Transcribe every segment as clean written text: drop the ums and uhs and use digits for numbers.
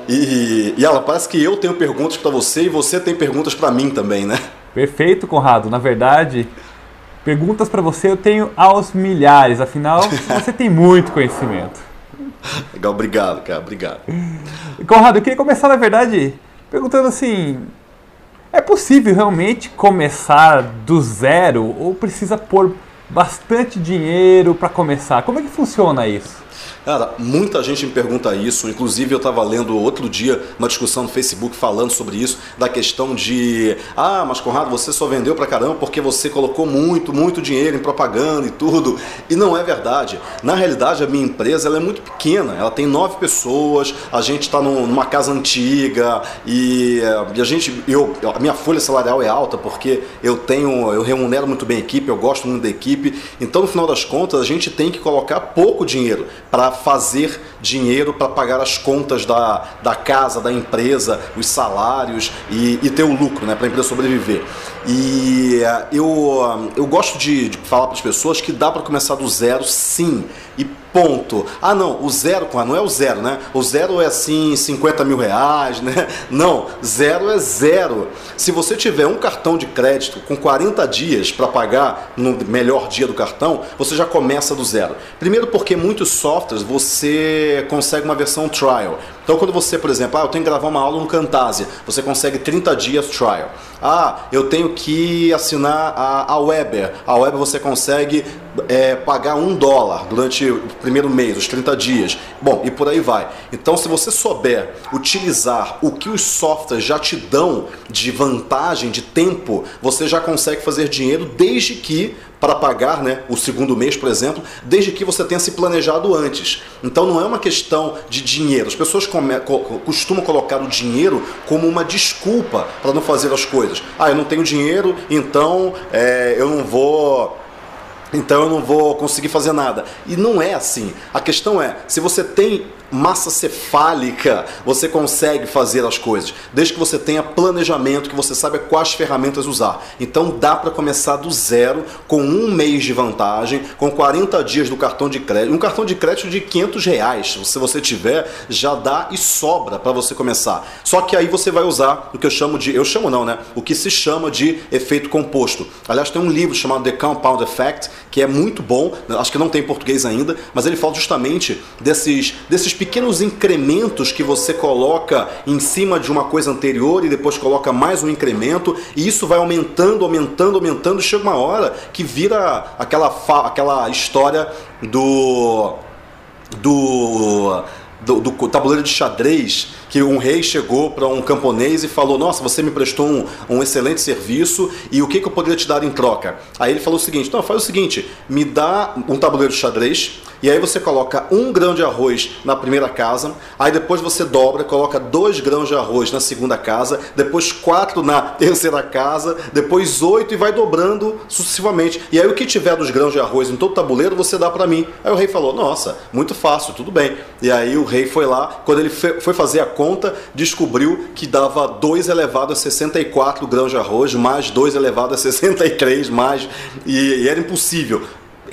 E ela parece que eu tenho perguntas para você e você tem perguntas para mim também, né? Perfeito, Conrado. Na verdade, perguntas para você eu tenho aos milhares, afinal, você tem muito conhecimento. Legal, obrigado, cara, obrigado. Conrado, eu queria começar, na verdade, perguntando assim, é possível realmente começar do zero ou precisa pôr bastante dinheiro para começar? Como é que funciona isso? Cara, muita gente me pergunta isso, inclusive eu estava lendo outro dia uma discussão no Facebook falando sobre isso, da questão de mas Conrado, você só vendeu pra caramba porque você colocou muito dinheiro em propaganda e tudo, e não é verdade. Na realidade a minha empresa ela é muito pequena, ela tem 9 pessoas, a gente está numa casa antiga e a minha folha salarial é alta porque eu remunero muito bem a equipe, eu gosto muito da equipe, então no final das contas a gente tem que colocar pouco dinheiro para fazer dinheiro para pagar as contas da casa, da empresa, os salários e ter o lucro, né, para a empresa sobreviver. E eu gosto de falar para as pessoas que dá para começar do zero, sim, e ponto. Não, o zero, não é o zero, né? O zero é assim, 50 mil reais, né? Não, zero é zero. Se você tiver um cartão de crédito com 40 dias para pagar no melhor dia do cartão, você já começa do zero. Primeiro porque muitos softwares você consegue uma versão trial. Então quando você, por exemplo, eu tenho que gravar uma aula no Camtasia, você consegue 30 dias trial. Eu tenho que assinar a Weber. A Weber você consegue pagar $1 durante o primeiro mês, os 30 dias. Bom, e por aí vai. Então se você souber utilizar o que os softwares já te dão de vantagem, de tempo, você já consegue fazer dinheiro desde que, para pagar, né, o segundo mês, por exemplo, desde que você tenha se planejado antes. Então não é uma questão de dinheiro. As pessoas costumam colocar o dinheiro como uma desculpa para não fazer as coisas. Eu não tenho dinheiro, então eu não vou conseguir fazer nada. E não é assim. A questão é, se você tem massa cefálica, você consegue fazer as coisas, desde que você tenha planejamento, que você saiba quais ferramentas usar. Então dá para começar do zero, com um mês de vantagem, com 40 dias do cartão de crédito. Um cartão de crédito de R$500, se você tiver, já dá e sobra para você começar. Só que aí você vai usar o que o que se chama de efeito composto. Aliás, tem um livro chamado The Compound Effect, que é muito bom, acho que não tem em português ainda, mas ele fala justamente desses pequenos incrementos que você coloca em cima de uma coisa anterior e depois coloca mais um incremento, e isso vai aumentando, e chega uma hora que vira aquela história do tabuleiro de xadrez, que um rei chegou para um camponês e falou: nossa, você me prestou um excelente serviço e o que eu poderia te dar em troca? Aí ele falou o seguinte: não, faz o seguinte, me dá um tabuleiro de xadrez e aí você coloca 1 grão de arroz na primeira casa, aí depois você dobra, coloca 2 grãos de arroz na segunda casa, depois 4 na terceira casa, depois 8 e vai dobrando sucessivamente. E aí o que tiver dos grãos de arroz em todo o tabuleiro você dá para mim. Aí o rei falou: nossa, muito fácil, tudo bem. E aí o rei foi lá, quando ele foi fazer a conta, descobriu que dava 2 elevado a 64 grãos de arroz, mais 2 elevado a 63, e era impossível.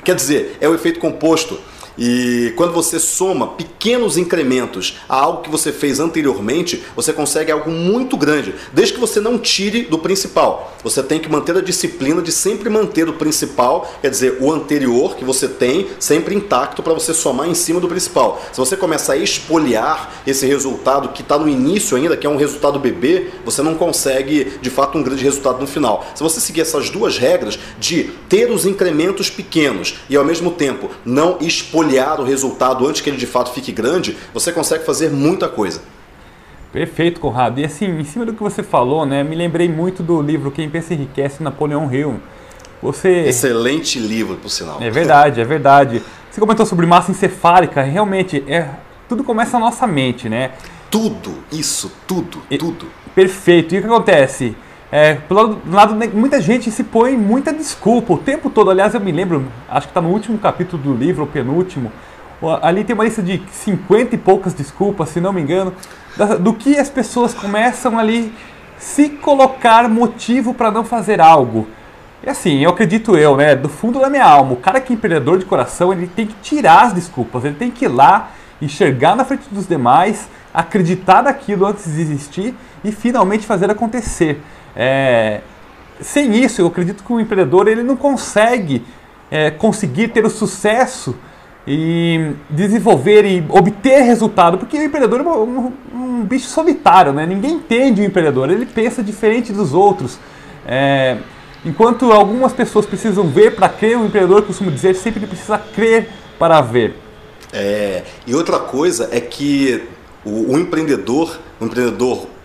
Quer dizer, é o efeito composto. E quando você soma pequenos incrementos a algo que você fez anteriormente, você consegue algo muito grande, desde que você não tire do principal. Você tem que manter a disciplina de sempre manter o principal, quer dizer, o anterior que você tem, sempre intacto, para você somar em cima do principal. Se você começa a espoliar esse resultado que está no início ainda, que é um resultado bebê, você não consegue de fato um grande resultado no final. Se você seguir essas duas regras de ter os incrementos pequenos e ao mesmo tempo não espoliar o resultado antes que ele de fato fique grande, você consegue fazer muita coisa. Perfeito, Conrado. E assim, em cima do que você falou, né, me lembrei muito do livro Quem Pensa Enriquece, Napoleão Hill. Excelente livro, por sinal. É verdade, é verdade. Você comentou sobre massa encefálica, realmente, tudo começa na nossa mente, né? Tudo. Perfeito. E o que acontece? Pelo lado, muita gente se põe muita desculpa o tempo todo. Aliás, eu me lembro, acho que está no último capítulo do livro, o penúltimo, ali tem uma lista de 50 e poucas desculpas, se não me engano, do que as pessoas começam ali se colocar motivo para não fazer algo. E assim, eu acredito né, do fundo da minha alma, o cara que é empreendedor de coração, ele tem que tirar as desculpas, ele tem que ir lá, enxergar na frente dos demais acreditar naquilo antes de existir e finalmente fazer acontecer. Sem isso, eu acredito que o empreendedor ele não consegue conseguir ter o sucesso e desenvolver e obter resultado, porque o empreendedor é um bicho solitário, né? Ninguém entende o empreendedor, ele pensa diferente dos outros. Enquanto algumas pessoas precisam ver para crer, o empreendedor, costuma dizer, sempre precisa crer para ver. E outra coisa é que o empreendedor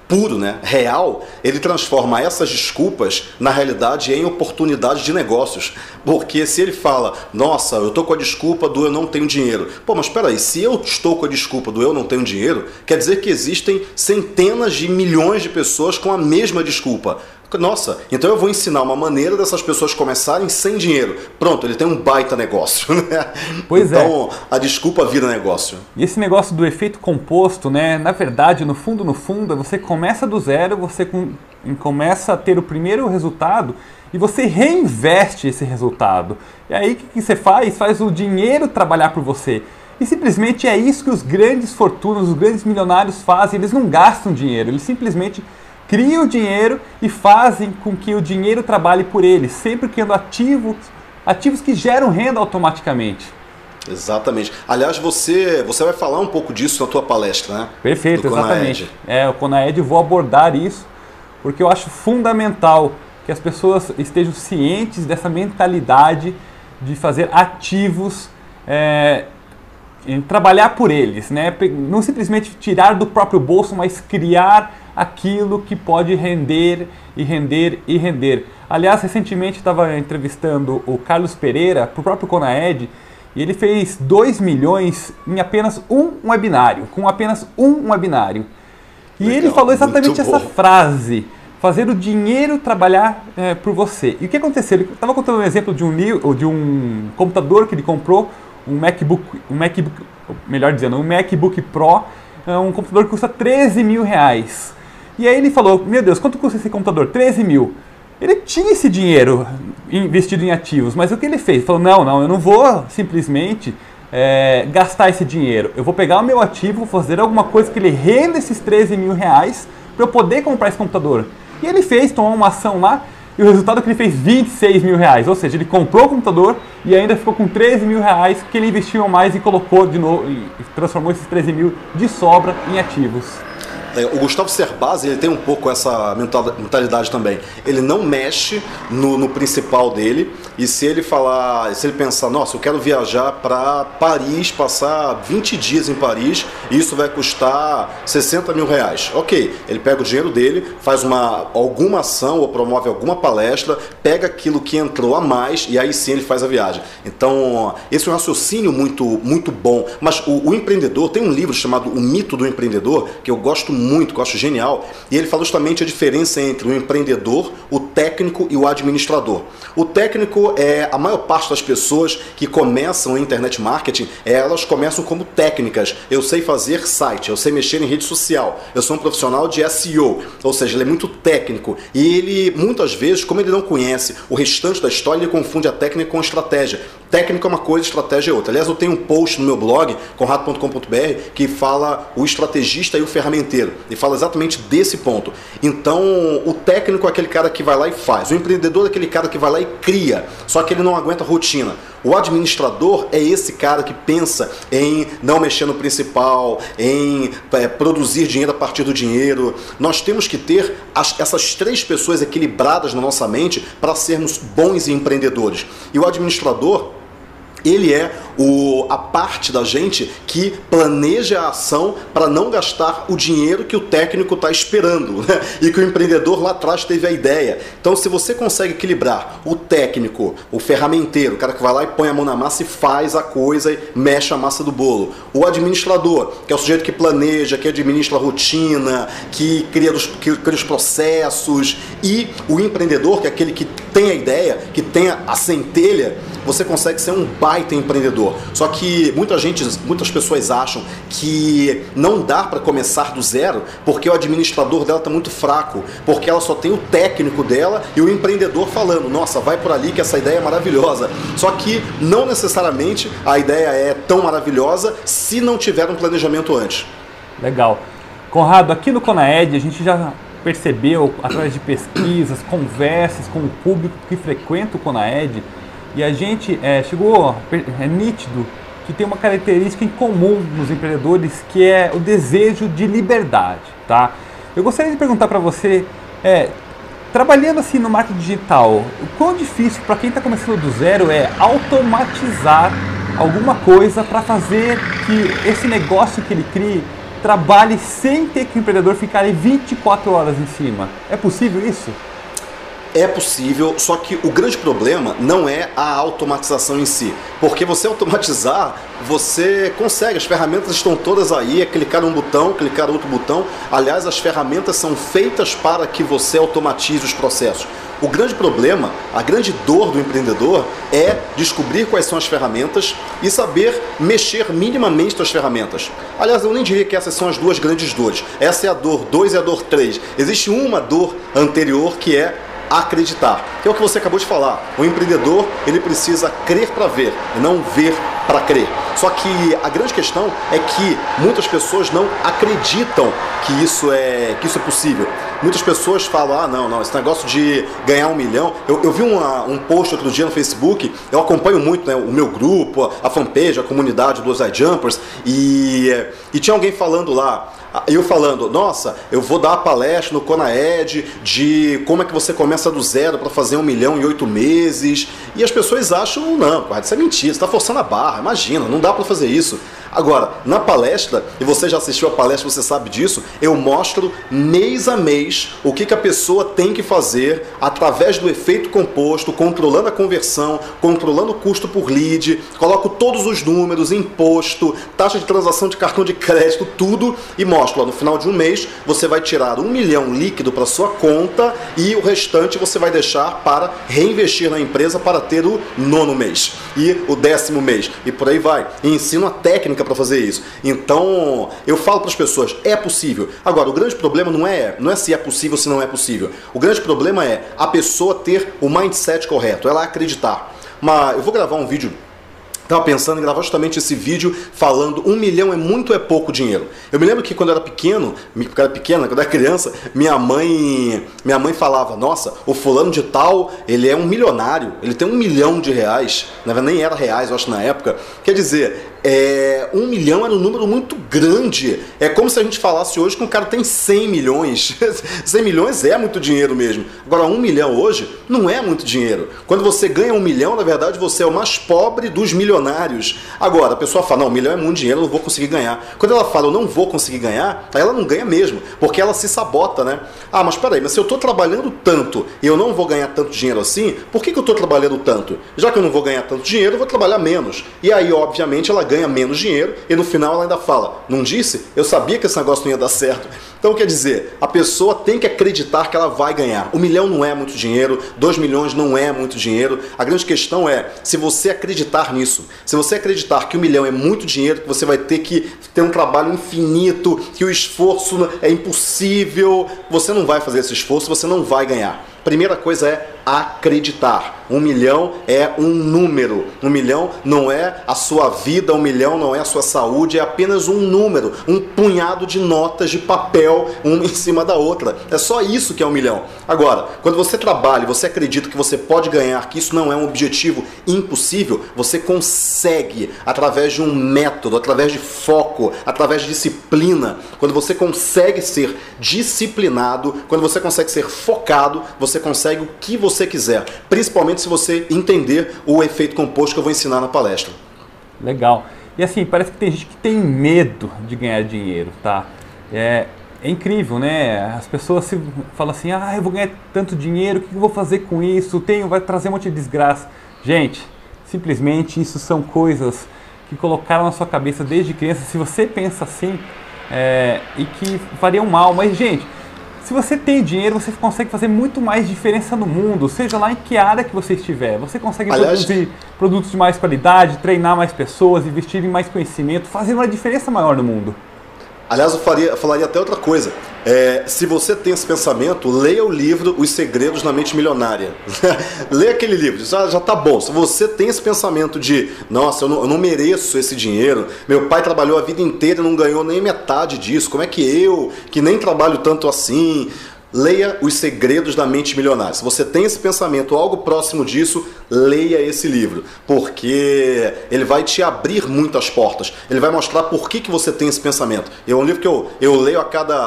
puro, né, real, ele transforma essas desculpas, na realidade, em oportunidades de negócios. Porque se ele fala, nossa, eu estou com a desculpa do eu não tenho dinheiro. Pô, mas espera aí, se eu estou com a desculpa do eu não tenho dinheiro, quer dizer que existem centenas de milhões de pessoas com a mesma desculpa. Nossa, então eu vou ensinar uma maneira dessas pessoas começarem sem dinheiro. Pronto, ele tem um baita negócio, né? Pois então, a desculpa vira negócio. E esse negócio do efeito composto, né? Na verdade, no fundo, você começa do zero, você começa a ter o primeiro resultado e você reinveste esse resultado. E aí o que você faz? Faz o dinheiro trabalhar por você. E simplesmente é isso que os grandes fortunas, os grandes milionários fazem. Eles não gastam dinheiro, eles simplesmente criam o dinheiro e fazem com que o dinheiro trabalhe por eles, sempre criando ativos que geram renda automaticamente. Exatamente. Aliás, você vai falar um pouco disso na tua palestra, né? Perfeito, exatamente. O Conaed, vou abordar isso, porque eu acho fundamental que as pessoas estejam cientes dessa mentalidade de fazer ativos, trabalhar por eles, né? Não simplesmente tirar do próprio bolso, mas criar aquilo que pode render e render e render. Aliás, recentemente estava entrevistando o Carlos Pereira para o próprio Conaed e ele fez 2 milhões em apenas um webinário, com apenas um webinário. E Legal, ele falou exatamente essa frase, fazer o dinheiro trabalhar por você. E o que aconteceu? Ele estava contando um exemplo de um computador que ele comprou, um MacBook Pro, um computador que custa 13 mil reais. E aí ele falou, meu Deus, quanto custa esse computador? 13 mil. Ele tinha esse dinheiro investido em ativos, mas o que ele fez? Ele falou, não, eu não vou simplesmente gastar esse dinheiro. Eu vou pegar o meu ativo, vou fazer alguma coisa que ele renda esses 13 mil reais para eu poder comprar esse computador. E ele tomou uma ação lá, e o resultado é que ele fez 26 mil reais. Ou seja, ele comprou o computador e ainda ficou com 13 mil reais que ele investiu mais e colocou de novo, e transformou esses 13 mil de sobra em ativos. O Gustavo Cerbasi, ele tem um pouco essa mentalidade também. Ele não mexe no principal dele, e se ele pensar, nossa, eu quero viajar para Paris, passar 20 dias em Paris, e isso vai custar 60 mil reais. Ok, ele pega o dinheiro dele, faz alguma ação ou promove alguma palestra, pega aquilo que entrou a mais e aí sim ele faz a viagem. Então, esse é um raciocínio muito, muito bom. Mas o empreendedor, tem um livro chamado O Mito do Empreendedor, que eu gosto muito, que eu acho genial, e ele fala justamente a diferença entre o empreendedor, o técnico e o administrador. O técnico a maior parte das pessoas que começam em internet marketing, elas começam como técnicas. Eu sei fazer site, eu sei mexer em rede social, eu sou um profissional de SEO, ou seja, ele é muito técnico, e ele, muitas vezes, como ele não conhece o restante da história, ele confunde a técnica com a estratégia. Técnica é uma coisa, estratégia é outra. Aliás, eu tenho um post no meu blog, conrado.com.br, que fala o estrategista e o ferramenteiro, e fala exatamente desse ponto. Então, o técnico é aquele cara que vai lá e faz. O empreendedor é aquele cara que vai lá e cria, só que ele não aguenta rotina. O administrador é esse cara que pensa em não mexer no principal, em produzir dinheiro a partir do dinheiro. Nós temos que ter essas três pessoas equilibradas na nossa mente para sermos bons empreendedores. E o administrador, ele é a parte da gente que planeja a ação para não gastar o dinheiro que o técnico está esperando, né? E que o empreendedor lá atrás teve a ideia. Então, se você consegue equilibrar o técnico, o ferramenteiro, o cara que vai lá e põe a mão na massa e faz a coisa e mexe a massa do bolo. O administrador, que é o sujeito que planeja, que administra a rotina, que cria os processos. E o empreendedor, que é aquele que tem a ideia, que tem a centelha, você consegue ser um baita empreendedor. Só que muitas pessoas acham que não dá para começar do zero porque o administrador dela está muito fraco, porque ela só tem o técnico dela e o empreendedor falando, nossa, vai por ali que essa ideia é maravilhosa. Só que não necessariamente a ideia é tão maravilhosa se não tiver um planejamento antes. Legal. Conrado, aqui no Conaed a gente já percebeu, através de pesquisas, conversas com o público que frequenta o Conaed, e a gente é nítido que tem uma característica em comum nos empreendedores, que é o desejo de liberdade, tá? Eu gostaria de perguntar para você, trabalhando assim no marketing digital, o quão difícil para quem está começando do zero é automatizar alguma coisa para fazer que esse negócio que ele crie trabalhe sem ter que o empreendedor ficar aí 24 horas em cima. É possível isso? É possível, só que o grande problema não é a automatização em si. Porque você automatizar, você consegue, as ferramentas estão todas aí, é clicar um botão, clicar outro botão. Aliás, as ferramentas são feitas para que você automatize os processos. O grande problema, a grande dor do empreendedor é descobrir quais são as ferramentas e saber mexer minimamente nas ferramentas. Aliás, eu nem diria que essas são as duas grandes dores. Essa é a dor 2 e a dor 3. Existe uma dor anterior que é acreditar, que é o que você acabou de falar. O empreendedor, ele precisa crer para ver e não ver para crer. Só que a grande questão é que muitas pessoas não acreditam que isso é possível. Muitas pessoas falam, não, esse negócio de ganhar 1 milhão. Eu vi um post outro dia no Facebook, eu acompanho muito, né, o meu grupo, a fanpage, a comunidade dos iJumpers, e tinha alguém falando lá, eu falando, nossa, eu vou dar a palestra no Conaed de como é que você começa do zero para fazer 1 milhão em 8 meses. E as pessoas acham, não, isso é mentira, você está forçando a barra, imagina, não dá para fazer isso. Agora, na palestra, e você já assistiu a palestra, você sabe disso, eu mostro mês a mês o que a pessoa tem que fazer através do efeito composto, controlando a conversão, controlando o custo por lead, coloco todos os números, imposto, taxa de transação de cartão de crédito, tudo, e mostro, no final de um mês, você vai tirar 1 milhão líquido para sua conta e o restante você vai deixar para reinvestir na empresa para ter o 9º mês e o 10º mês, e por aí vai. E ensino a técnica para fazer isso. Então, eu falo para as pessoas, é possível. Agora, o grande problema não é se é possível ou se não é possível. O grande problema é a pessoa ter o mindset correto, ela acreditar. Mas eu vou gravar um vídeo. Estava pensando em gravar justamente esse vídeo falando 1 milhão é muito ou é pouco dinheiro. Eu me lembro que quando eu era pequeno, quando eu era criança, minha mãe falava, nossa, o fulano de tal, ele é um milionário, ele tem 1 milhão de reais, na verdade nem era reais, eu acho, na época. Quer dizer, 1 milhão era um número muito grande. É como se a gente falasse hoje que um cara tem 100 milhões. 100 milhões é muito dinheiro mesmo. Agora, 1 milhão hoje não é muito dinheiro. Quando você ganha 1 milhão, na verdade, você é o mais pobre dos milionários. Agora, a pessoa fala, não, 1 milhão é muito dinheiro, eu não vou conseguir ganhar. Quando ela fala, eu não vou conseguir ganhar, aí ela não ganha mesmo, porque ela se sabota, né? Ah, mas peraí, mas se eu estou trabalhando tanto e eu não vou ganhar tanto dinheiro assim, por que eu estou trabalhando tanto? Já que eu não vou ganhar tanto dinheiro, eu vou trabalhar menos. E aí, obviamente, ela ganha menos dinheiro e no final ela ainda fala, não disse? Eu sabia que esse negócio não ia dar certo. Então, quer dizer, a pessoa tem que acreditar que ela vai ganhar. 1 milhão não é muito dinheiro, 2 milhões não é muito dinheiro. A grande questão é, se você acreditar nisso, se você acreditar que 1 milhão é muito dinheiro, que você vai ter que ter um trabalho infinito, que o esforço é impossível, você não vai fazer esse esforço, você não vai ganhar. Primeira coisa é acreditar. 1 milhão é um número. 1 milhão não é a sua vida, 1 milhão não é a sua saúde, é apenas um número, um punhado de notas de papel, uma em cima da outra. É só isso que é 1 milhão. Agora, quando você trabalha e você acredita que você pode ganhar, que isso não é um objetivo impossível, você consegue, através de um método, através de foco, através de disciplina. Quando você consegue ser disciplinado, quando você consegue ser focado, você consegue o que você quiser, principalmente se você entender o efeito composto que eu vou ensinar na palestra. Legal. E assim, parece que tem gente que tem medo de ganhar dinheiro, tá? É incrível, né? As pessoas falam assim, eu vou ganhar tanto dinheiro, o que eu vou fazer com isso? Vai trazer um monte de desgraça. Gente, simplesmente isso são coisas que colocaram na sua cabeça desde criança, se você pensa assim, e que fariam mal. Mas, gente, se você tem dinheiro, você consegue fazer muito mais diferença no mundo, seja lá em que área que você estiver. Você consegue produzir produtos de mais qualidade, treinar mais pessoas, investir em mais conhecimento, fazer uma diferença maior no mundo. Aliás, falaria até outra coisa. Se você tem esse pensamento, leia o livro Os Segredos da Mente Milionária. Leia aquele livro, já tá bom. Se você tem esse pensamento de, nossa, eu não mereço esse dinheiro, meu pai trabalhou a vida inteira e não ganhou nem metade disso, como é que eu, que nem trabalho tanto assim... Leia Os Segredos da Mente Milionária. Se você tem esse pensamento ou algo próximo disso, leia esse livro, porque ele vai te abrir muitas portas. Ele vai mostrar por que você tem esse pensamento. É um livro que eu leio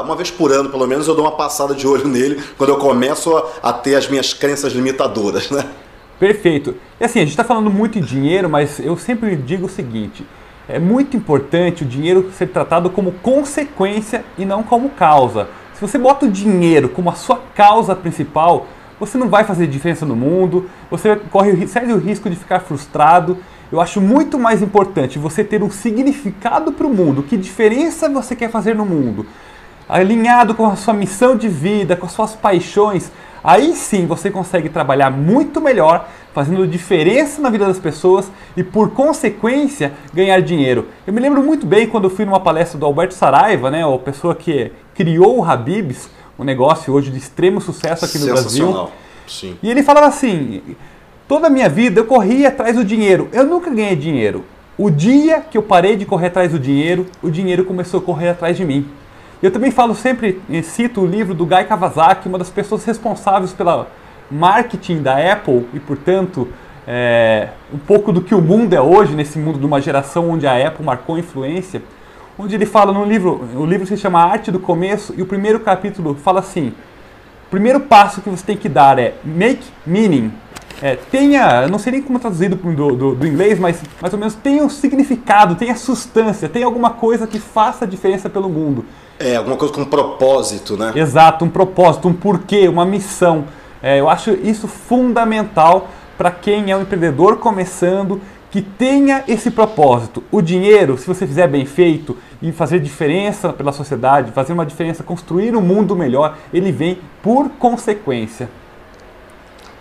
uma vez por ano, pelo menos, eu dou uma passada de olho nele quando eu começo a ter as minhas crenças limitadoras, né? Perfeito. E assim, a gente está falando muito em dinheiro, mas eu sempre digo o seguinte: é muito importante o dinheiro ser tratado como consequência e não como causa. Se você bota o dinheiro como a sua causa principal, você não vai fazer diferença no mundo, você corre sério risco de ficar frustrado. Eu acho muito mais importante você ter um significado para o mundo. Que diferença você quer fazer no mundo? Alinhado com a sua missão de vida, com as suas paixões, aí sim você consegue trabalhar muito melhor, fazendo diferença na vida das pessoas e, por consequência, ganhar dinheiro. Eu me lembro muito bem quando eu fui numa palestra do Alberto Saraiva, né, a pessoa que criou o Habib's, um negócio hoje de extremo sucesso aqui no Brasil. Sim. E ele falava assim: toda a minha vida eu corria atrás do dinheiro, eu nunca ganhei dinheiro. O dia que eu parei de correr atrás do dinheiro, o dinheiro começou a correr atrás de mim. Eu também falo sempre, cito o livro do Guy Kawasaki, uma das pessoas responsáveis pela marketing da Apple e, portanto, um pouco do que o mundo é hoje, nesse mundo de uma geração onde a Apple marcou influência, onde ele fala no livro, o livro se chama Arte do Começo, e o primeiro capítulo fala assim: o primeiro passo que você tem que dar é make meaning. Tenha, não sei nem como é traduzido do inglês, mas mais ou menos tenha um significado, tenha substância, tenha alguma coisa que faça diferença pelo mundo. Alguma coisa com um propósito, né? Exato, um propósito, um porquê, uma missão. Eu acho isso fundamental para quem é um empreendedor começando, que tenha esse propósito. O dinheiro, se você fizer bem feito e fazer diferença pela sociedade, fazer uma diferença, construir um mundo melhor, ele vem por consequência.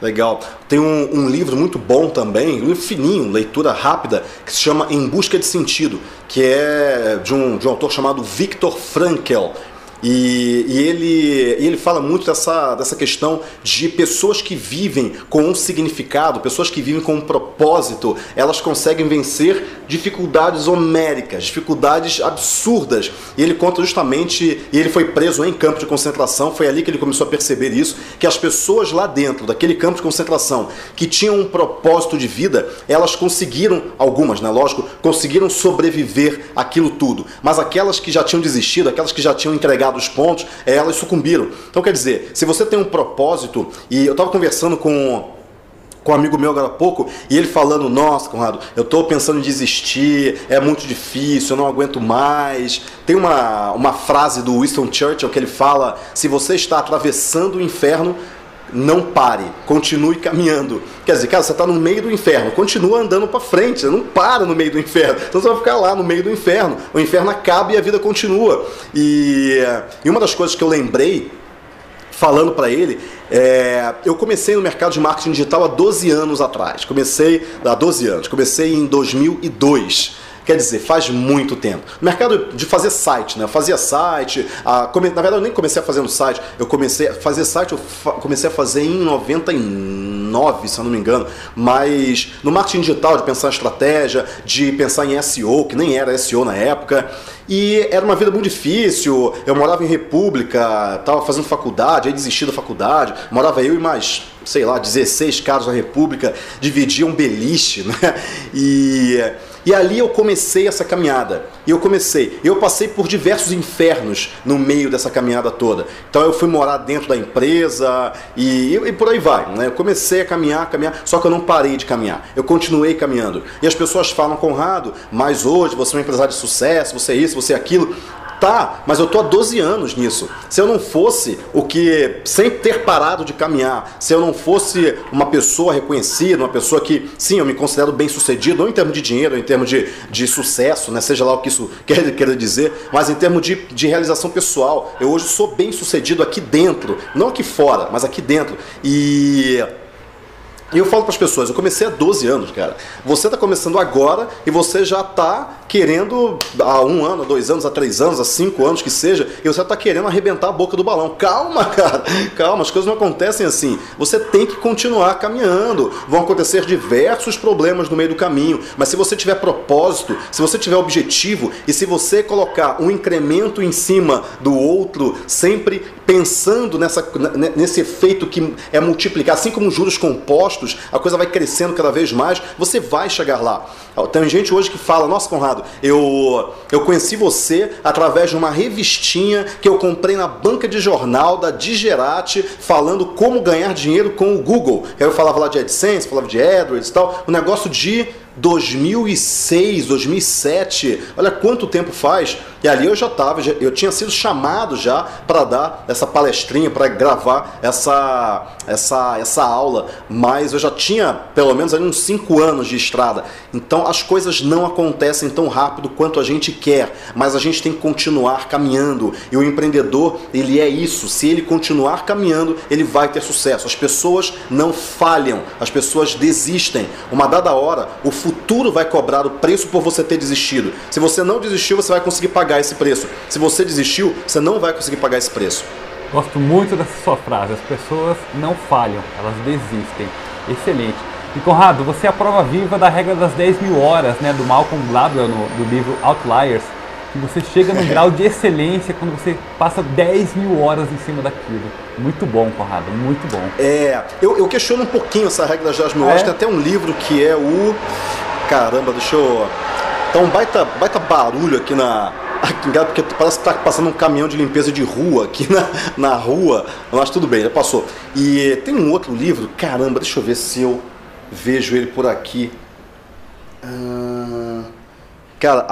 Legal. Tem um livro muito bom também, um livro fininho, leitura rápida, que se chama Em Busca de Sentido, que é de um autor chamado Viktor Frankl. E ele fala muito dessa questão de pessoas que vivem com um significado, pessoas que vivem com um propósito, elas conseguem vencer dificuldades homéricas, dificuldades absurdas. E ele conta justamente, e ele foi preso em campo de concentração, foi ali que ele começou a perceber isso, que as pessoas lá dentro daquele campo de concentração, que tinham um propósito de vida, elas conseguiram, algumas, né, lógico, conseguiram sobreviver àquilo tudo. Mas aquelas que já tinham desistido, aquelas que já tinham entregado os pontos, elas sucumbiram. Então, quer dizer, se você tem um propósito, e eu estava conversando com um amigo meu agora há pouco, e ele falando: nossa, Conrado, eu estou pensando em desistir, é muito difícil, eu não aguento mais. Tem uma frase do Winston Churchill que ele fala: se você está atravessando o inferno, não pare, continue caminhando. Quer dizer, cara, você está no meio do inferno, continua andando para frente, não para no meio do inferno. Então você vai ficar lá no meio do inferno, o inferno acaba e a vida continua. E uma das coisas que eu lembrei, falando para ele, eu comecei no mercado de marketing digital há 12 anos atrás. Comecei em 2002. Quer dizer, faz muito tempo. Mercado de fazer site, né? Eu fazia site, na verdade eu nem comecei a fazer no site, eu comecei a fazer site, comecei a fazer em 99, se eu não me engano, mas no marketing digital, de pensar em estratégia, de pensar em SEO, que nem era SEO na época, e era uma vida muito difícil. Eu morava em República, estava fazendo faculdade, aí desisti da faculdade, morava eu e mais, sei lá, 16 caras na República, dividia um beliche, né? E ali eu comecei essa caminhada. Eu passei por diversos infernos no meio dessa caminhada toda. Então eu fui morar dentro da empresa e por aí vai, né? Eu comecei a caminhar, só que eu não parei de caminhar. Eu continuei caminhando. E as pessoas falam: Conrado, mas hoje você é um empresário de sucesso, você é isso, você é aquilo. Tá, mas eu tô há 12 anos nisso. Se eu não fosse sem ter parado de caminhar, se eu não fosse uma pessoa reconhecida, uma pessoa que, sim, eu me considero bem sucedido, não em termos de dinheiro, em termos de sucesso, né, seja lá o que isso quer dizer, mas em termos de realização pessoal. Eu hoje sou bem sucedido aqui dentro, não aqui fora, mas aqui dentro. E E eu falo para as pessoas, eu comecei há 12 anos, cara. Você está começando agora e você já está querendo, há 1 ano, há 2 anos, há 3 anos, há 5 anos que seja, e você está querendo arrebentar a boca do balão. Calma, cara, calma, as coisas não acontecem assim. Você tem que continuar caminhando. Vão acontecer diversos problemas no meio do caminho, mas se você tiver propósito, se você tiver objetivo e se você colocar um incremento em cima do outro, sempre pensando nesse efeito que é multiplicar, assim como os juros compostos, a coisa vai crescendo cada vez mais, você vai chegar lá. Tem gente hoje que fala, nossa, Conrado, eu conheci você através de uma revistinha que eu comprei na banca de jornal da Digerati, falando como ganhar dinheiro com o Google. Aí eu falava lá de AdSense, falava de AdWords e tal, um negócio de 2006, 2007, olha quanto tempo faz. E ali eu tinha sido chamado já para dar essa palestrinha, para gravar essa aula, mas eu já tinha pelo menos ali uns 5 anos de estrada. Então as coisas não acontecem tão rápido quanto a gente quer, mas a gente tem que continuar caminhando. E o empreendedor, ele é isso, se ele continuar caminhando, ele vai ter sucesso. As pessoas não falham, as pessoas desistem. Uma dada hora, o futuro vai cobrar o preço por você ter desistido. Se você não desistiu, você vai conseguir pagar esse preço. Se você desistiu, você não vai conseguir pagar esse preço. Gosto muito dessa sua frase. As pessoas não falham, elas desistem. Excelente. E Conrado, você é a prova viva da regra das 10.000 horas, né, do Malcolm Gladwell do livro Outliers, que você chega num grau de excelência quando você passa 10.000 horas em cima daquilo. Muito bom, Conrado, muito bom. Eu questiono um pouquinho essa regra das 10.000 horas. Tem até um livro que é o... Caramba, deixa eu... Tá um baita barulho aqui porque parece que tá passando um caminhão de limpeza de rua aqui na rua, mas tudo bem, já passou. E tem um outro livro, caramba, deixa eu ver se eu vejo ele por aqui. Cara,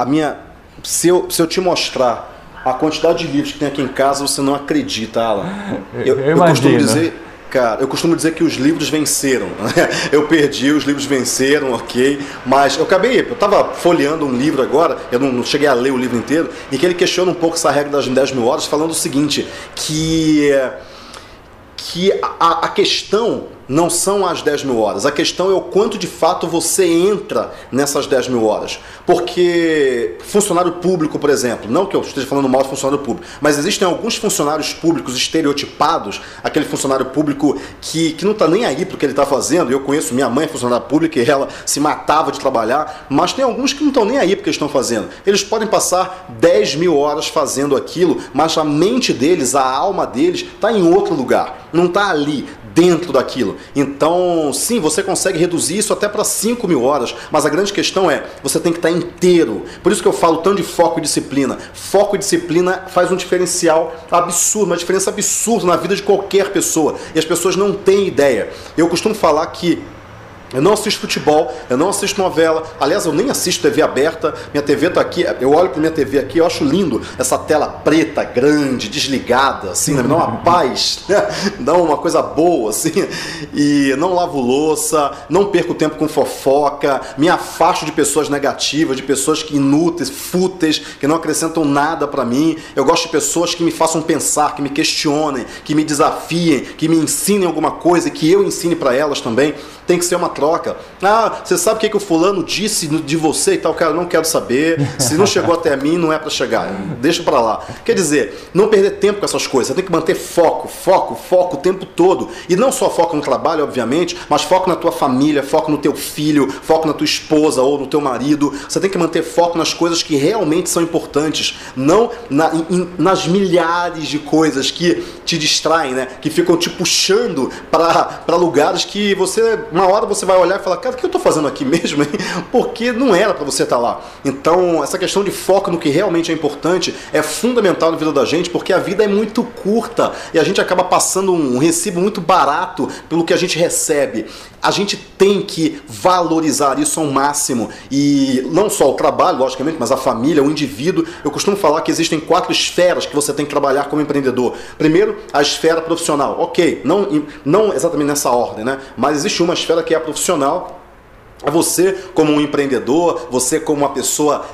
se eu te mostrar a quantidade de livros que tem aqui em casa, você não acredita, Alan. Eu costumo dizer... Cara, eu costumo dizer que os livros venceram. Eu perdi, os livros venceram, ok? Mas eu estava folheando um livro agora, eu não cheguei a ler o livro inteiro, e que ele questiona um pouco essa regra das 10.000 horas, falando o seguinte, que a questão não são as 10.000 horas, a questão é o quanto de fato você entra nessas 10.000 horas. Porque funcionário público, por exemplo, não que eu esteja falando mal de funcionário público, mas existem alguns funcionários públicos estereotipados, aquele funcionário público que não está nem aí para o que ele está fazendo. Eu conheço, minha mãe é funcionária pública e ela se matava de trabalhar, mas tem alguns que não estão nem aí para o que eles estão fazendo. Eles podem passar 10.000 horas fazendo aquilo, mas a mente deles, a alma deles está em outro lugar, não está ali dentro daquilo. Então, sim, você consegue reduzir isso até para 5.000 horas, mas a grande questão é, você tem que estar inteiro. Por isso que eu falo tanto de foco e disciplina. Foco e disciplina faz um diferencial absurdo, uma diferença absurda na vida de qualquer pessoa. E as pessoas não têm ideia. Eu costumo falar que eu não assisto futebol, eu não assisto novela, aliás, eu nem assisto TV aberta, minha TV está aqui, eu olho para minha TV aqui, eu acho lindo essa tela preta, grande, desligada, assim, né? Dá uma paz, né? Dá uma coisa boa, assim, e não lavo louça, não perco tempo com fofoca, me afasto de pessoas negativas, de pessoas inúteis, fúteis, que não acrescentam nada para mim. Eu gosto de pessoas que me façam pensar, que me questionem, que me desafiem, que me ensinem alguma coisa e que eu ensine para elas também. Tem que ser uma troca. Você sabe o que o fulano disse de você e tal? Cara, não quero saber. Se não chegou até mim, não é para chegar. Deixa para lá. Quer dizer, não perder tempo com essas coisas. Você tem que manter foco o tempo todo. E não só foco no trabalho, obviamente, mas foco na tua família, foco no teu filho, foco na tua esposa ou no teu marido. Você tem que manter foco nas coisas que realmente são importantes. Não nas milhares de coisas que te distraem, né? Que ficam te puxando para lugares que você... Uma hora você vai olhar e falar, cara, o que eu estou fazendo aqui mesmo? Hein? Porque não era para você estar lá. Então, essa questão de foco no que realmente é importante é fundamental na vida da gente, porque a vida é muito curta e a gente acaba passando um recibo muito barato pelo que a gente recebe. A gente tem que valorizar isso ao máximo. E não só o trabalho, logicamente, mas a família, o indivíduo. Eu costumo falar que existem 4 esferas que você tem que trabalhar como empreendedor. Primeiro, a esfera profissional. Ok, não exatamente nessa ordem, né? Mas existe uma esfera que é a profissional, É você como um empreendedor, você como uma pessoa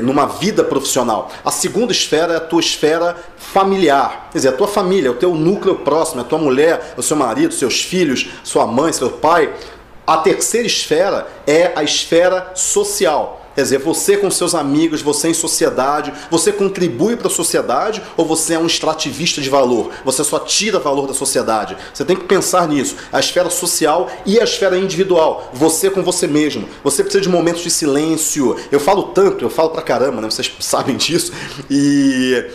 numa vida profissional. A segunda esfera é a tua esfera familiar, quer dizer, a tua família, o teu núcleo próximo, a tua mulher, o seu marido, seus filhos, sua mãe, seu pai. A terceira esfera é a esfera social. Quer dizer, você com seus amigos, você em sociedade, você contribui para a sociedade ou você é um extrativista de valor? Você só tira valor da sociedade? Você tem que pensar nisso. A esfera social e a esfera individual. Você com você mesmo. Você precisa de momentos de silêncio. Eu falo tanto, eu falo pra caramba, né? Vocês sabem disso. E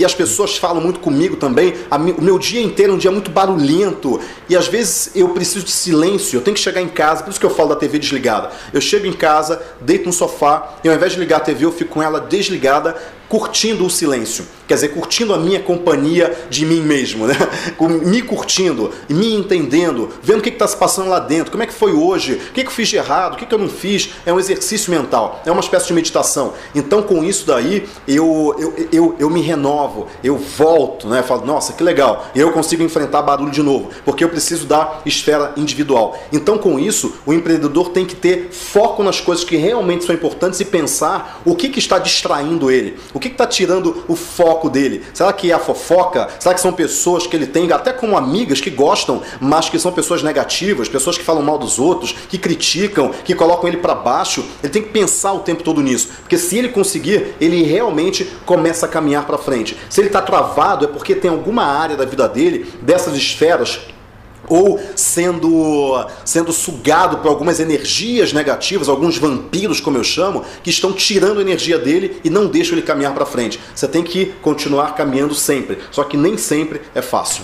as pessoas falam muito comigo também. O meu dia inteiro é um dia muito barulhento. E às vezes eu preciso de silêncio. Eu tenho que chegar em casa, por isso que eu falo da TV desligada. Eu chego em casa, deito no sofá, e ao invés de ligar a TV, eu fico com ela desligada, curtindo o silêncio. Quer dizer, curtindo a minha companhia de mim mesmo, né? Me curtindo, me entendendo, vendo o que está se passando lá dentro, como é que foi hoje, o que eu fiz de errado, o que eu não fiz. É um exercício mental, é uma espécie de meditação. Então, com isso daí, eu me renovo, eu volto, né? Eu falo, nossa, que legal, eu consigo enfrentar barulho de novo, porque eu preciso da esfera individual. Então, com isso, o empreendedor tem que ter foco nas coisas que realmente são importantes e pensar o que está distraindo ele. O que está tirando o foco dele? Será que é a fofoca? Será que são pessoas que ele tem até como amigas que gostam, mas que são pessoas negativas, pessoas que falam mal dos outros, que criticam, que colocam ele para baixo? Ele tem que pensar o tempo todo nisso, porque se ele conseguir, ele realmente começa a caminhar para frente. Se ele está travado, é porque tem alguma área da vida dele, dessas esferas, ou sendo sugado por algumas energias negativas, alguns vampiros, como eu chamo, que estão tirando a energia dele e não deixam ele caminhar para frente. Você tem que continuar caminhando sempre, só que nem sempre é fácil.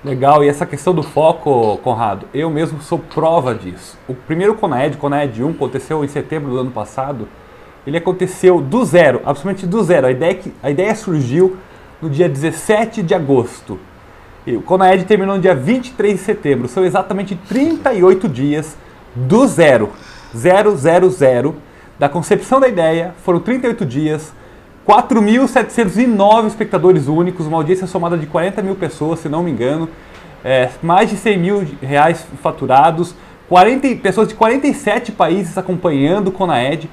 Legal, e essa questão do foco, Conrado, eu mesmo sou prova disso. O primeiro Conaed 1, aconteceu em setembro do ano passado. Ele aconteceu do zero, absolutamente do zero. A ideia surgiu no dia 17 de agosto. E o Conaed terminou no dia 23 de setembro. São exatamente 38 dias do zero. 000. Da concepção da ideia, foram 38 dias, 4.709 espectadores únicos, uma audiência somada de 40 mil pessoas, se não me engano, mais de 100 mil reais faturados, pessoas de 47 países acompanhando o Conaed,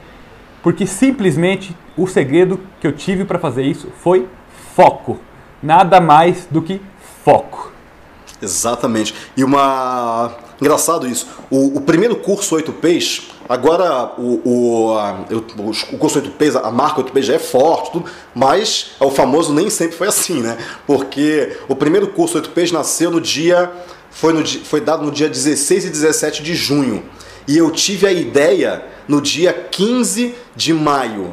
porque simplesmente o segredo que eu tive para fazer isso foi foco. Nada mais do que foco. Exatamente. E engraçado isso. O primeiro curso 8Ps, agora o curso 8Ps, a marca 8Ps já é forte, tudo, mas o famoso nem sempre foi assim, né? Porque o primeiro curso 8Ps nasceu foi dado no dia 16 e 17 de junho. E eu tive a ideia no dia 15 de maio.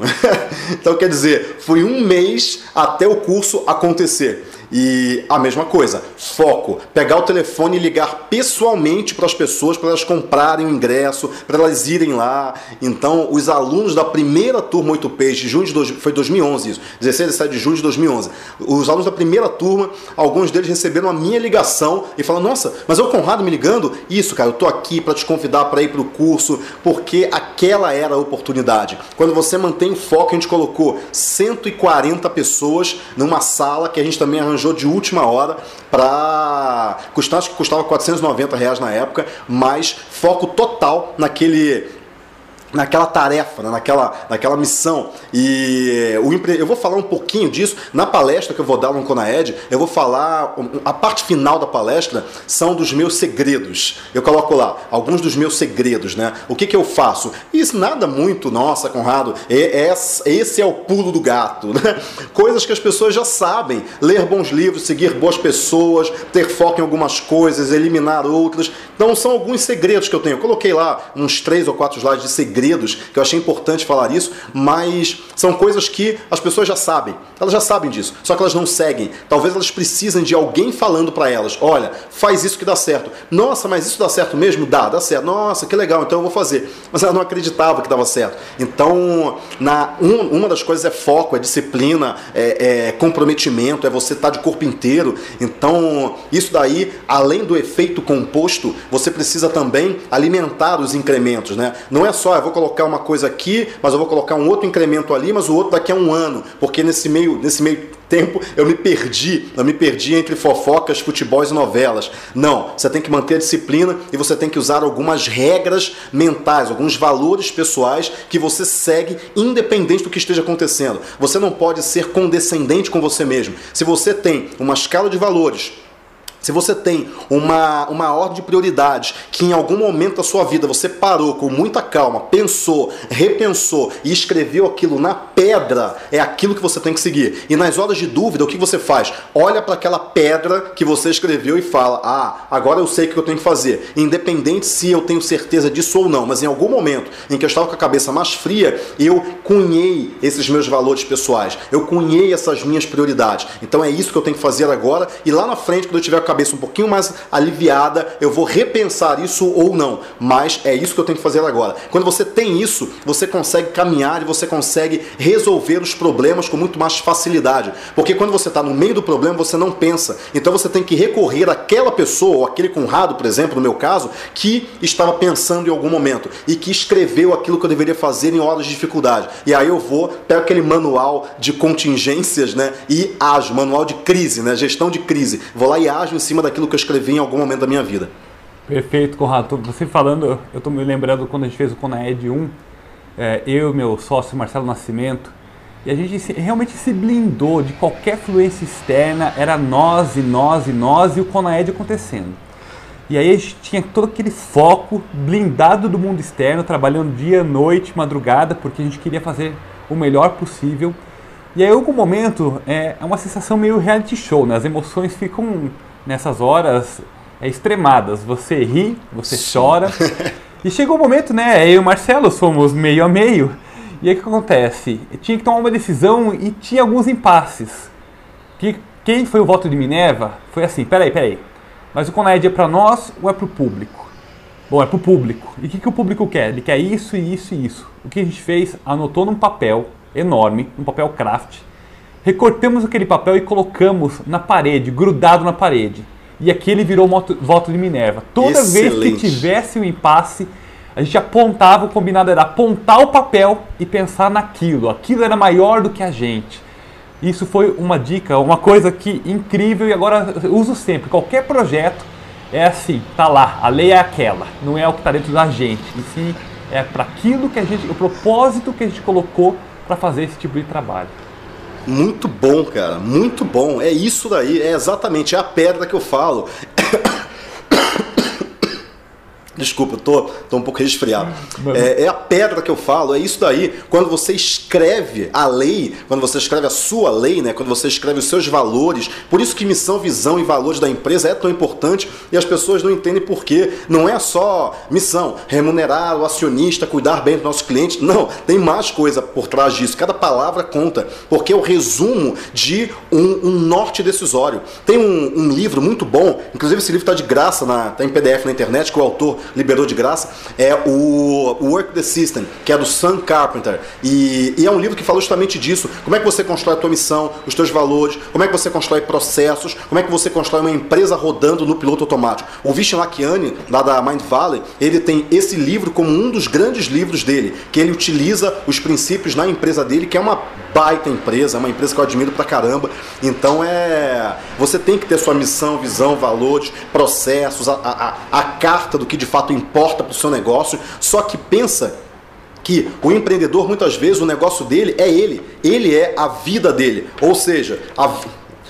Então, quer dizer, foi um mês até o curso acontecer. E a mesma coisa, foco, pegar o telefone e ligar pessoalmente para as pessoas, para elas comprarem o ingresso, para elas irem lá. Então, os alunos da primeira turma 8Ps de junho foi 2011 isso, 16 e 17 de junho de 2011. Os alunos da primeira turma, alguns deles receberam a minha ligação e falaram, nossa, mas é o Conrado me ligando? Isso, cara, eu tô aqui para te convidar para ir para o curso, porque aquela era a oportunidade. Quando você mantém o foco, a gente colocou 140 pessoas numa sala que a gente também arranjou de última hora para custar, acho que custava R$490 na época, mas foco total naquela tarefa, né? naquela missão. E eu vou falar um pouquinho disso na palestra que eu vou dar no Conaed. Eu vou falar, a parte final da palestra são dos meus segredos. Eu coloco lá alguns dos meus segredos, né? O que eu faço? Isso nada muito, nossa, Conrado, esse é o pulo do gato, né? Coisas que as pessoas já sabem. Ler bons livros, seguir boas pessoas, ter foco em algumas coisas, eliminar outras. Então são alguns segredos que eu tenho. Eu coloquei lá uns 3 ou 4 slides de segredos, que eu achei importante falar isso, mas são coisas que as pessoas já sabem. Elas já sabem disso, só que elas não seguem. Talvez elas precisem de alguém falando para elas, olha, faz isso que dá certo. Nossa, mas isso dá certo mesmo? Dá certo. Nossa, que legal, então eu vou fazer. Mas ela não acreditava que dava certo. Então, uma das coisas é foco, é disciplina, é comprometimento, é você estar de corpo inteiro. Então, isso daí, além do efeito composto, você precisa também alimentar os incrementos, né? Não é só vou colocar uma coisa aqui, mas eu vou colocar um outro incremento ali, mas o outro daqui a um ano, porque nesse meio tempo eu me perdi entre fofocas, futebol e novelas. Não, você tem que manter a disciplina e você tem que usar algumas regras mentais, alguns valores pessoais que você segue independente do que esteja acontecendo. Você não pode ser condescendente com você mesmo. Se você tem uma escala de valores, se você tem uma ordem de prioridades que em algum momento da sua vida você parou com muita calma, pensou, repensou e escreveu aquilo na pedra, é aquilo que você tem que seguir. E nas horas de dúvida, o que você faz? Olha para aquela pedra que você escreveu e fala, agora eu sei o que eu tenho que fazer. Independente se eu tenho certeza disso ou não, mas em algum momento em que eu estava com a cabeça mais fria, eu cunhei esses meus valores pessoais, eu cunhei essas minhas prioridades. Então é isso que eu tenho que fazer agora e lá na frente, quando eu tiver com a cabeça um pouquinho mais aliviada, eu vou repensar isso ou não, mas é isso que eu tenho que fazer agora. Quando você tem isso, você consegue caminhar e você consegue resolver os problemas com muito mais facilidade, porque quando você está no meio do problema, você não pensa, então você tem que recorrer àquela pessoa, ou aquele Conrado, por exemplo, no meu caso, que estava pensando em algum momento e que escreveu aquilo que eu deveria fazer em horas de dificuldade, e aí eu pego aquele manual de contingências, né, e ajo, manual de crise, né, gestão de crise, vou lá e ajo em cima daquilo que eu escrevi em algum momento da minha vida. Perfeito, Conrado. Você falando, eu estou me lembrando quando a gente fez o Conaed 1, eu e meu sócio Marcelo Nascimento, e a gente realmente se blindou de qualquer fluência externa, era nós e o Conaed acontecendo. E aí a gente tinha todo aquele foco blindado do mundo externo, trabalhando dia, noite, madrugada, porque a gente queria fazer o melhor possível. E aí, em algum momento, é uma sensação meio reality show, né? As emoções ficam, nessas horas, extremadas. Você ri, você chora. E chegou um momento, né? Eu e o Marcelo somos meio a meio. E aí o que acontece? Eu tinha que tomar uma decisão e tinha alguns impasses. Quem foi o voto de Minerva? Foi assim, peraí. Mas o Conaed é para nós ou é para o público? Bom, é para o público. E o que o público quer? Ele quer isso e isso e isso. O que a gente fez? Anotou num papel enorme, um papel craft, recortamos aquele papel e colocamos na parede, grudado na parede, e aquele virou voto de Minerva. Toda Excelente. Vez que tivesse um impasse, a gente apontava, o combinado era apontar o papel e pensar naquilo, aquilo era maior do que a gente. Isso foi uma dica, uma coisa que incrível, e agora eu uso sempre, qualquer projeto é assim, tá lá, a lei é aquela, não é o que está dentro da gente, e sim é para aquilo que a gente, o propósito que a gente colocou para fazer esse tipo de trabalho. Muito bom, cara, muito bom. É isso daí, é exatamente a pedra que eu falo. Desculpa, eu tô um pouco resfriado. É a pedra que eu falo, é isso daí. Quando você escreve a lei, quando você escreve a sua lei, né? Quando você escreve os seus valores, por isso que missão, visão e valores da empresa é tão importante e as pessoas não entendem por quê. Não é só missão, remunerar o acionista, cuidar bem dos nossos clientes. Não, tem mais coisa por trás disso. Cada palavra conta, porque é o resumo de um norte decisório. Tem um livro muito bom, inclusive esse livro está de graça, tá em PDF na internet, que o autor liberou de graça, é o Work the System, que é do Sam Carpenter, e é um livro que fala justamente disso, como é que você constrói a tua missão, os teus valores, como é que você constrói processos, como é que você constrói uma empresa rodando no piloto automático. O Vishen Lakhiani, lá da Mind Valley, ele tem esse livro como um dos grandes livros dele, que ele utiliza os princípios na empresa dele, que é uma baita empresa, é uma empresa que eu admiro pra caramba. Então você tem que ter sua missão, visão, valores, processos, a carta do que de fato importa para o seu negócio. Só que pensa que o empreendedor, muitas vezes, o negócio dele é ele é a vida dele, ou seja,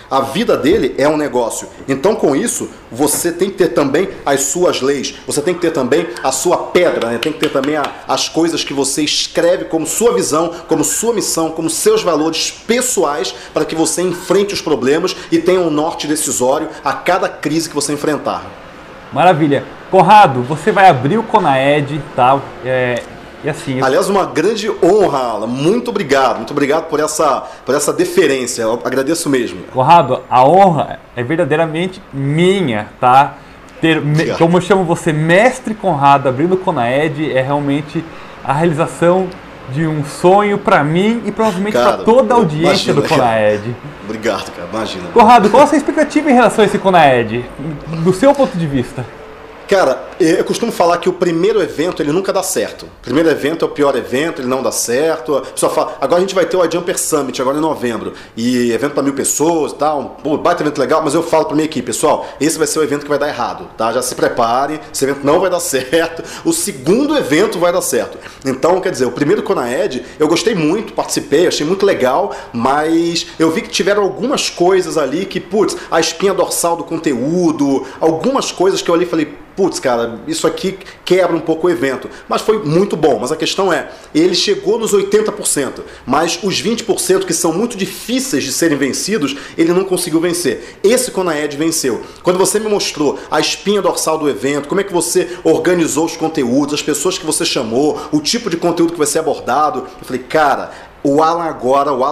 a vida dele é um negócio. Então, com isso, você tem que ter também as suas leis, você tem que ter também a sua pedra, né? Tem que ter também as coisas que você escreve como sua visão, como sua missão, como seus valores pessoais, para que você enfrente os problemas e tenha um norte decisório a cada crise que você enfrentar. Maravilha. Conrado, você vai abrir o Conaed, tá? E assim, aliás, uma grande honra, Alan. Muito obrigado por essa deferência. Eu agradeço mesmo. Conrado, a honra é verdadeiramente minha, tá? Como eu chamo você, Mestre Conrado, abrindo o Conaed, é realmente a realização de um sonho para mim e provavelmente para toda a audiência do Conaed. Obrigado, cara. Imagina. Conrado, qual a sua expectativa em relação a esse Conaed, do seu ponto de vista? Cara, eu costumo falar que o primeiro evento, ele nunca dá certo. O primeiro evento é o pior evento, ele não dá certo. A pessoa fala, agora a gente vai ter o iJumper Summit, agora em novembro. E evento para 1000 pessoas e tal, um baita evento legal, mas eu falo pra minha equipe, pessoal, esse vai ser o evento que vai dar errado, tá? Já se prepare, esse evento não vai dar certo. O segundo evento vai dar certo. Então, quer dizer, o primeiro Conaed, eu gostei muito, participei, achei muito legal, mas eu vi que tiveram algumas coisas ali que, putz, a espinha dorsal do conteúdo, algumas coisas que eu ali falei, putz, cara, isso aqui quebra um pouco o evento. Mas foi muito bom. Mas a questão é, ele chegou nos 80%, mas os 20% que são muito difíceis de serem vencidos, ele não conseguiu vencer. Esse Conaed venceu. Quando você me mostrou a espinha dorsal do evento, como é que você organizou os conteúdos, as pessoas que você chamou, o tipo de conteúdo que vai ser abordado, eu falei, cara, o Alan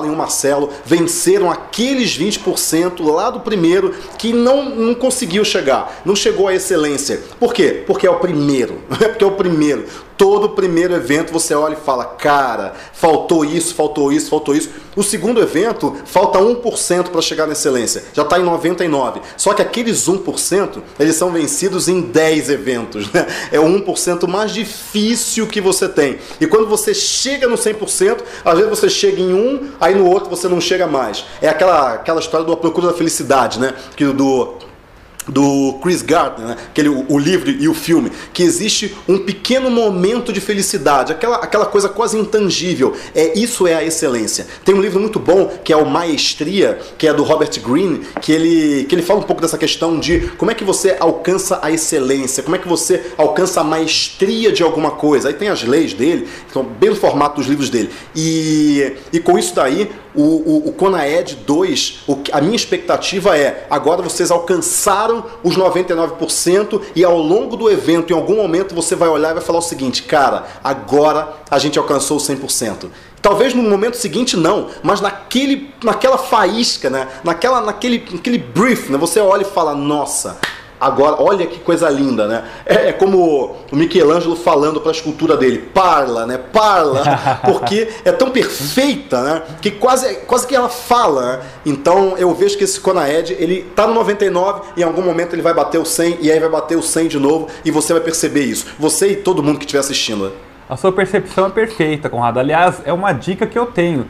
e o Marcelo venceram aqueles 20% lá do primeiro que não conseguiu chegar, não chegou à excelência. Por quê? Porque é o primeiro, porque é o primeiro. Todo primeiro evento você olha e fala, cara, faltou isso, faltou isso, faltou isso. O segundo evento, falta 1% para chegar na excelência, já está em 99%. Só que aqueles 1%, eles são vencidos em 10 eventos, né? É o 1% mais difícil que você tem. E quando você chega no 100%, às vezes você chega em um, aí no outro você não chega mais. É aquela história do A Procura da Felicidade, né? Que do Chris Gardner, né? O livro e o filme, que existe um pequeno momento de felicidade, aquela coisa quase intangível. Isso é a excelência. Tem um livro muito bom que é o Maestria, que é do Robert Greene, que ele fala um pouco dessa questão de como é que você alcança a excelência, como é que você alcança a maestria de alguma coisa. Aí tem as leis dele, que estão bem no formato dos livros dele. E com isso daí, o Conaed 2, a minha expectativa é, agora vocês alcançaram os 99% e ao longo do evento, em algum momento, você vai olhar e vai falar o seguinte, cara, agora a gente alcançou o 100%. Talvez no momento seguinte não, mas naquela faísca, né? naquele brief, né? Você olha e fala, nossa, agora, olha que coisa linda, né? É como o Michelangelo falando para a escultura dele, parla, né? Parla, porque é tão perfeita, né? Que quase que ela fala, né? Então eu vejo que esse Conaed, ele tá no 99, e em algum momento ele vai bater o 100, e aí vai bater o 100 de novo, e você vai perceber isso. Você e todo mundo que estiver assistindo. A sua percepção é perfeita, Conrado. Aliás, é uma dica que eu tenho.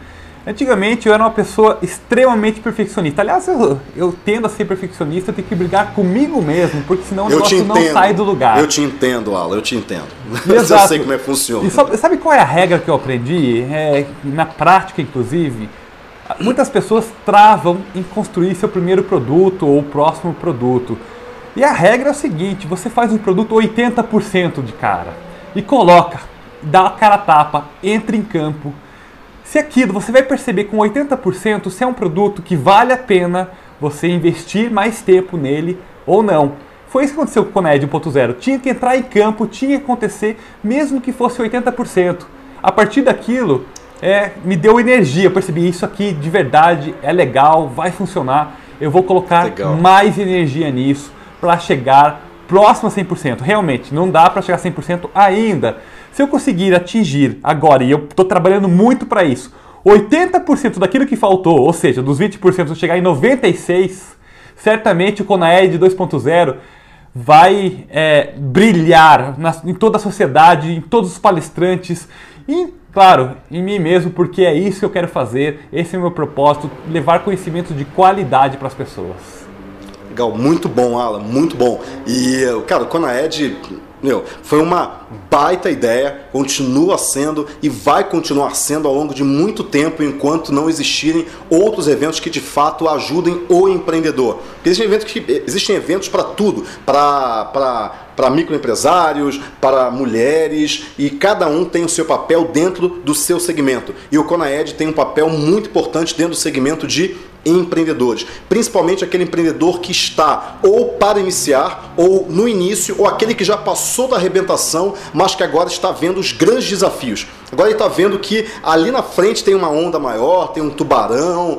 Antigamente eu era uma pessoa extremamente perfeccionista. Aliás, eu tendo a ser perfeccionista, eu tenho que brigar comigo mesmo, porque senão o negócio não sai do lugar. Eu te entendo, Alan, eu te entendo. Exato. Eu sei como é que funciona. E sabe qual é a regra que eu aprendi? Na prática, inclusive, muitas pessoas travam em construir seu primeiro produto ou o próximo produto. E a regra é o seguinte, você faz um produto 80% de cara e coloca, dá a cara a tapa, entra em campo. Se aquilo, você vai perceber com 80% se é um produto que vale a pena você investir mais tempo nele ou não. Foi isso que aconteceu com o Conaed 1.0. Tinha que entrar em campo, tinha que acontecer, mesmo que fosse 80%. A partir daquilo, me deu energia. Eu percebi, isso aqui de verdade é legal, vai funcionar. Eu vou colocar mais energia nisso para chegar próximo a 100%. Realmente, não dá para chegar a 100% ainda. Se eu conseguir atingir agora, e eu estou trabalhando muito para isso, 80% daquilo que faltou, ou seja, dos 20% eu chegar em 96%, certamente o Conaed 2.0 vai brilhar em toda a sociedade, em todos os palestrantes, e, claro, em mim mesmo, porque é isso que eu quero fazer, esse é o meu propósito, levar conhecimento de qualidade para as pessoas. Legal, muito bom, Alan, muito bom. E, cara, o Conaed, foi uma baita ideia, continua sendo e vai continuar sendo ao longo de muito tempo, enquanto não existirem outros eventos que de fato ajudem o empreendedor. Porque existem eventos para tudo, para microempresários, para mulheres, e cada um tem o seu papel dentro do seu segmento. E o Conaed tem um papel muito importante dentro do segmento de empreendedores, principalmente aquele empreendedor que está ou para iniciar, ou no início, ou aquele que já passou da arrebentação, mas que agora está vendo os grandes desafios. Agora ele está vendo que ali na frente tem uma onda maior, tem um tubarão,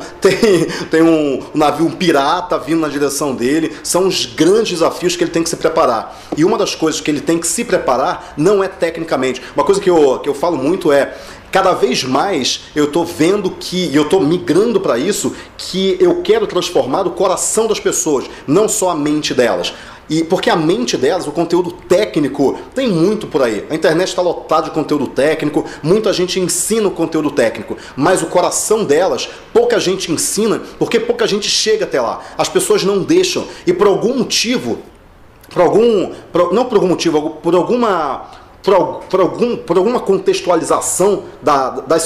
tem um navio, um pirata vindo na direção dele. São os grandes desafios que ele tem que se preparar. E uma das coisas que ele tem que se preparar não é tecnicamente. Uma coisa que eu falo muito é, cada vez mais eu estou vendo que, e eu estou migrando para isso, que eu quero transformar o coração das pessoas, não só a mente delas. E porque a mente delas, o conteúdo técnico, tem muito por aí. A internet está lotada de conteúdo técnico, muita gente ensina o conteúdo técnico, mas o coração delas, pouca gente ensina, porque pouca gente chega até lá. As pessoas não deixam. E por algum motivo, por alguma contextualização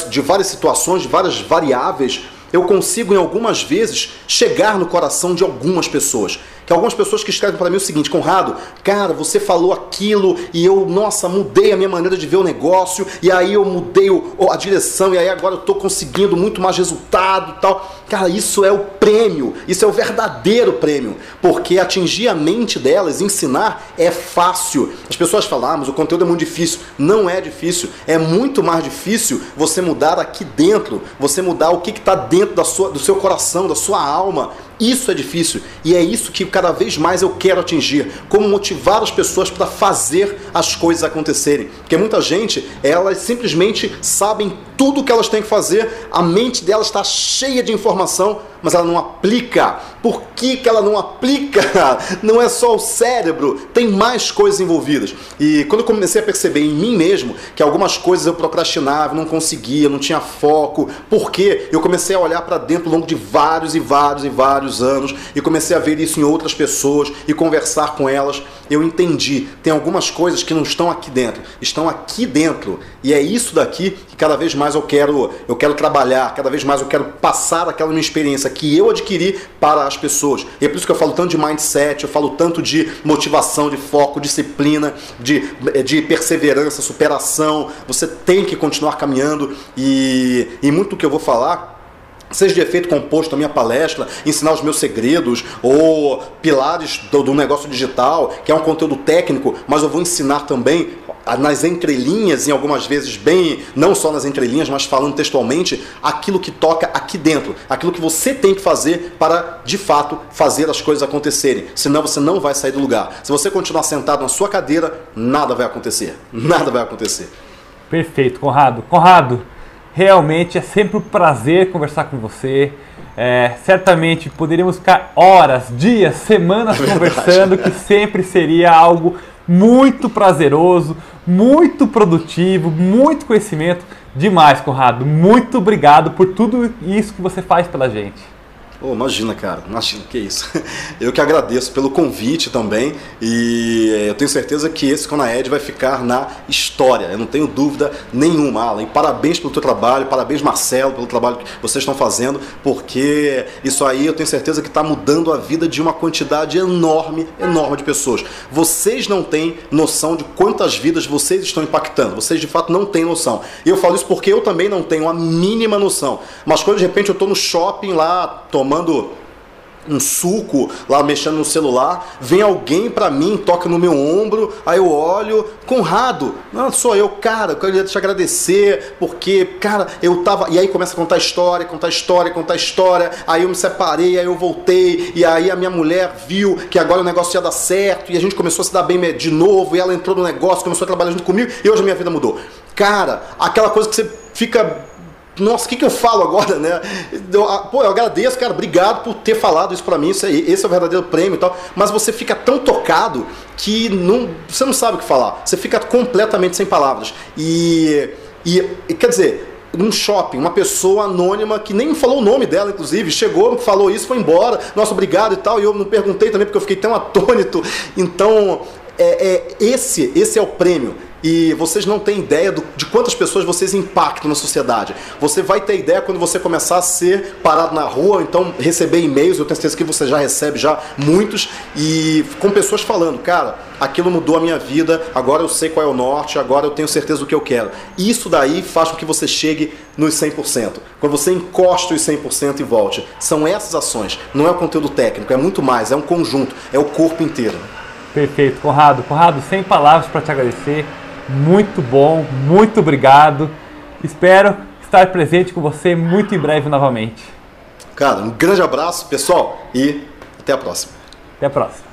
de várias situações, de várias variáveis, eu consigo em algumas vezes chegar no coração de algumas pessoas. Que algumas pessoas que escrevem para mim o seguinte: Conrado, cara, você falou aquilo e eu, nossa, mudei a minha maneira de ver o negócio, e aí eu mudei a direção, e aí agora eu estou conseguindo muito mais resultado e tal. Cara, isso é o prêmio, isso é o verdadeiro prêmio, porque atingir a mente delas, ensinar, é fácil. As pessoas falam, mas o conteúdo é muito difícil. Não é difícil, é muito mais difícil você mudar aqui dentro, você mudar o que está dentro do seu coração, da sua alma. Isso é difícil, e é isso que cada vez mais eu quero atingir, como motivar as pessoas para fazer as coisas acontecerem. Porque muita gente, elas simplesmente sabem tudo o que elas têm que fazer, a mente delas está cheia de informação, mas ela não aplica. Por que ela não aplica? Não é só o cérebro, tem mais coisas envolvidas. E quando eu comecei a perceber em mim mesmo que algumas coisas eu procrastinava, não conseguia, não tinha foco, porque eu comecei a olhar para dentro ao longo de vários anos, e comecei a ver isso em outras pessoas e conversar com elas, eu entendi, tem algumas coisas que não estão aqui dentro, estão aqui dentro, e é isso daqui que cada vez mais eu quero trabalhar, cada vez mais eu quero passar aquela minha experiência que eu adquiri para as pessoas. E é por isso que eu falo tanto de mindset, eu falo tanto de motivação, de foco, disciplina, de perseverança, superação. Você tem que continuar caminhando, e muito do que eu vou falar, seja de efeito composto da minha palestra, ensinar os meus segredos, ou pilares do negócio digital, que é um conteúdo técnico, mas eu vou ensinar também nas entrelinhas, em algumas vezes bem, não só nas entrelinhas, mas falando textualmente, aquilo que toca aqui dentro, aquilo que você tem que fazer para, de fato, fazer as coisas acontecerem. Senão você não vai sair do lugar. Se você continuar sentado na sua cadeira, nada vai acontecer. Nada vai acontecer. Perfeito, Conrado. Conrado, realmente é sempre um prazer conversar com você. Certamente poderíamos ficar horas, dias, semanas conversando, que sempre seria algo muito prazeroso, muito produtivo, muito conhecimento. Demais, Conrado. Muito obrigado por tudo isso que você faz pela gente. Oh, imagina, cara, imagina, que isso. Eu que agradeço pelo convite também, e eu tenho certeza que esse Conaed vai ficar na história, eu não tenho dúvida nenhuma, Alan. E parabéns pelo teu trabalho, parabéns, Marcelo, pelo trabalho que vocês estão fazendo, porque isso aí eu tenho certeza que está mudando a vida de uma quantidade enorme de pessoas. Vocês não têm noção de quantas vidas vocês estão impactando, vocês de fato não têm noção. E eu falo isso porque eu também não tenho a mínima noção, mas quando de repente eu estou no shopping lá, tomando um suco, lá mexendo no celular, vem alguém pra mim, toca no meu ombro, aí eu olho, Conrado, não sou eu, cara, eu queria te agradecer, porque, cara, eu tava... E aí começa a contar história, aí eu me separei, aí eu voltei, e aí a minha mulher viu que agora o negócio ia dar certo, e a gente começou a se dar bem de novo, e ela entrou no negócio, começou a trabalhar junto comigo, e hoje a minha vida mudou. Cara, aquela coisa que você fica... Nossa, o que eu falo agora, né? Eu agradeço, cara, obrigado por ter falado isso pra mim, esse é o verdadeiro prêmio e tal, mas você fica tão tocado que você não sabe o que falar, você fica completamente sem palavras. E quer dizer, num shopping, uma pessoa anônima que nem falou o nome dela, inclusive, chegou, falou isso, foi embora, nossa, obrigado e tal, e eu não perguntei também porque eu fiquei tão atônito. Então, esse é o prêmio. E vocês não têm ideia de quantas pessoas vocês impactam na sociedade. Você vai ter ideia quando você começar a ser parado na rua, então receber e-mails, eu tenho certeza que você já recebe muitos, e com pessoas falando, cara, aquilo mudou a minha vida, agora eu sei qual é o norte, agora eu tenho certeza do que eu quero. Isso daí faz com que você chegue nos 100%. Quando você encosta os 100% e volte. São essas ações, não é o conteúdo técnico, é muito mais, é um conjunto, é o corpo inteiro. Perfeito, Conrado. Conrado, sem palavras para te agradecer. Muito bom, muito obrigado. Espero estar presente com você muito em breve novamente. Cara, um grande abraço, pessoal, e até a próxima. Até a próxima.